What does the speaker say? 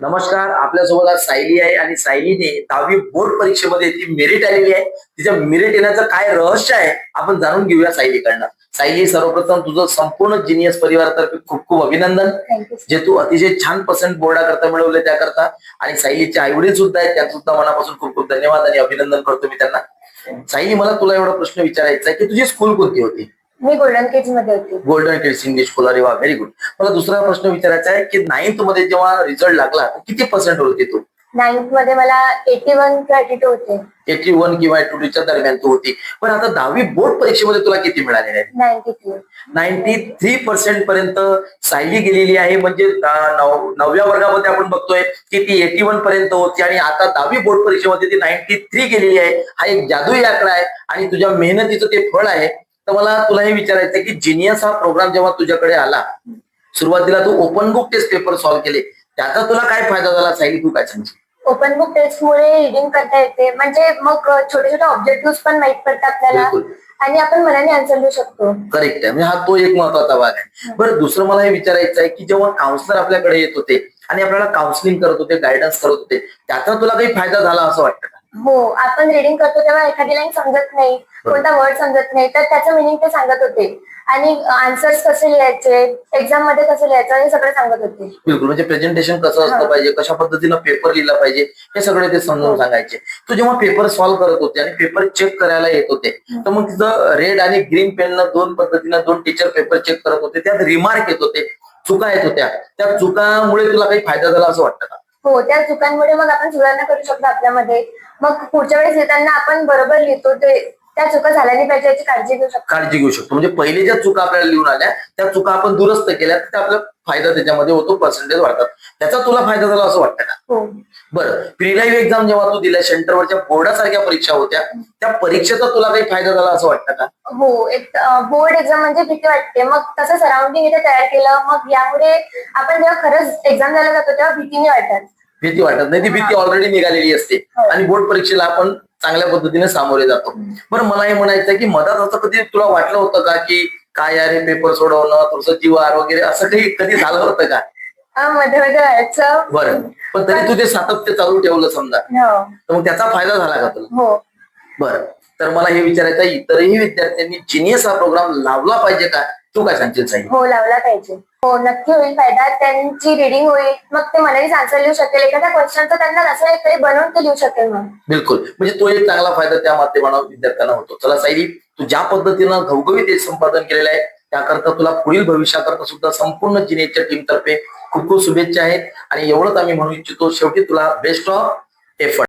नमस्कार. आपल्यासोबत आज सायली आहे आणि सायलीने 10वी बोर्ड परीक्षेमध्ये ती मेरिट आलेली आहे. तिच्या मेरिट येण्याचं काय रहस्य आहे आपण जाणून घेऊया सायलीकडनं. सायली, सर्वप्रथम तुझं संपूर्ण जिनियस परिवारातर्फे खूप खूप अभिनंदन, थँक्यू. जे तू अतिशय छान पर्सेंट बोर्डाकरता मिळवले त्याकरता. आणि सायलीचे आई वडील सुद्धा आहेत, त्यांना सुद्धा मनापासून खूप खूप धन्यवाद आणि अभिनंदन करतो मी त्यांना. सायली, मला तुला एवढा प्रश्न विचारायचा आहे की तुझी स्कूल कोणती होती? मी गोल्डन किड्स मध्ये होती. Golden kids English school. अरे वा, व्हेरी गुड. मला दुसरा प्रश्न विचारायचा आहे की 9th मध्ये जेव्हा रिझल्ट लागला किती पर्सेंट होती तू? 9th मध्ये मला 81 किंवा 82 होते. 81 किंवा 82च्या दरम्यान तू होती. पण आता 10वी बोर्ड परीक्षेमध्ये तुला किती मिळालेले आहेत? 93. 93% पर्यंत सायली गेलेली आहे. म्हणजे 9व्या वर्गामध्ये आपण बघतोय की ती 81 पर्यंत होती आणि आता 10वी बोर्ड परीक्षेमध्ये ती 93 गेलेली आहे. हा एक जादुई आकडा आहे आणि तुझ्या मेहनतीचं ते फळ आहे. तर मला तुला हे विचारायचं आहे की जिनियस हा प्रोग्राम जेव्हा तुझ्याकडे आला, सुरुवातीला तू open book test paper solve केले, त्याचा तुला काय फायदा झाला सायली, तू काय सांगशील? ओपन बुक टेस्ट मुळे रिडिंग करता येते, म्हणजे मग छोटे छोटे ऑब्जेक्टिव्ह पण माहित पडतात आपल्याला आणि आपण मनाने आन्सर देऊ शकतो. करेक्ट आहे. म्हणजे हा तो एक महत्वाचा भाग आहे. बरं, दुसरं मला हे विचारायचं आहे की जेव्हा काउन्सलर आपल्याकडे येत होते आणि आपल्याला काउन्सिलिंग करत होते, गायडन्स करत होते, त्याचा तुला काही फायदा झाला असं वाटतं का? हो, आपण रिडिंग करतो तेव्हा एखादी लाईन समजत नाही, कोणता वर्ड समजत नाही, तर त्याचं मिनिंग ते सांगत होते आणि आन्सर्स कसे लिहायचे, एक्झाम मध्ये कसे लिहायचं हे सगळं सांगत होते. बिलकुल. म्हणजे प्रेझेंटेशन कसं असलं पाहिजे, कशा पद्धतीनं पेपर लिहिला पाहिजे, हे सगळे ते समजावून सांगायचे. तू जेव्हा पेपर सॉल्व्ह करत होते आणि पेपर चेक करायला येत होते, तर मग तिथं रेड आणि ग्रीन पेननं दोन पद्धतीनं दोन टीचर पेपर चेक करत होते, त्यात रिमार्क येत होते, चुका येत होत्या. त्या चुकामुळे तुला काही फायदा झाला असं वाटतं का? हो, त्या चुकांमुळे मग आपण सुधारणा करू शकतो आपल्यामध्ये. मग पुढच्या वेळेस लिहिताना आपण बरोबर लिहितो, ते त्या चुका झाल्या नाही पाहिजे याची काळजी घेऊ शकतो. काळजी घेऊ शकतो. म्हणजे पहिले ज्या चुका आपल्याला लिहून आल्या त्या चुका आपण दुरुस्त केल्या, तर आपला फायदा त्याच्यामध्ये होतो, पर्सेंटेज वाढतात. त्याचा तुला फायदा झाला असं वाटतं का? हो. बरं, प्री लाईव्ह एक्झाम जेव्हा तू दिल्या, सेंटरवरच्या बोर्डासारख्या परीक्षा होत्या, त्या परीक्षेचा तुला काही फायदा झाला असं वाटतं का? हो, एक बोर्ड एक्झाम म्हणजे भीती वाटते, मग तसं सराउंडिंग इथे तयार केलं, मग यामुळे आपण जेव्हा खरंच एक्झाम द्यायला जातो तेव्हा भीती नाही वाटत. भीती वाटत नाही, ती भीती ऑलरेडी निघालेली असते आणि बोर्ड परीक्षेला आपण चांगल्या पद्धतीने सामोरे जातो. बरं, मला हे म्हणायचं की मधात असं कधी तुला वाटलं होतं का की काय यार हे पेपर सोडवणं, थोडंसं जीवार वगैरे, असं काही कधी झालं होतं का? मध्ये मध्ये व्हायचं. बरं, पण तरी तू ते सातत्य चालू ठेवलं समजा, हो. तर मग त्याचा फायदा झाला का तुला? हो. बरं, तर मला हे विचारायचं, इतरही विद्यार्थ्यांनी जिनियस हा प्रोग्राम लावला पाहिजे का? तू काय सांगशील साई? हो, लावला पाहिजे. हो, नक्की होईल फायदा. त्यांची रिडिंग होईल, मग ते मनानेच आन्सर लिहू शकेल. एखाद्या क्वेश्चनचा त्यांना नसेल तरी बनवून ते लिहू शकेल. मग बिलकुल. म्हणजे तो एक चांगला फायदा त्या माध्यमातून विद्यार्थ्यांना होतो. चला सायली, तू ज्या पद्धतीनं घवघवीत हे संपादन केलेलं आहे त्याकरता तुला पुढील भविष्याकरता सुद्धा संपूर्ण जिनेच्या टीम तर्फे खूप खूप शुभेच्छा आहेत. आणि एवढंच आम्ही म्हणू इच्छितो, शेवटी तुला बेस्ट ऑफ एफर्ट.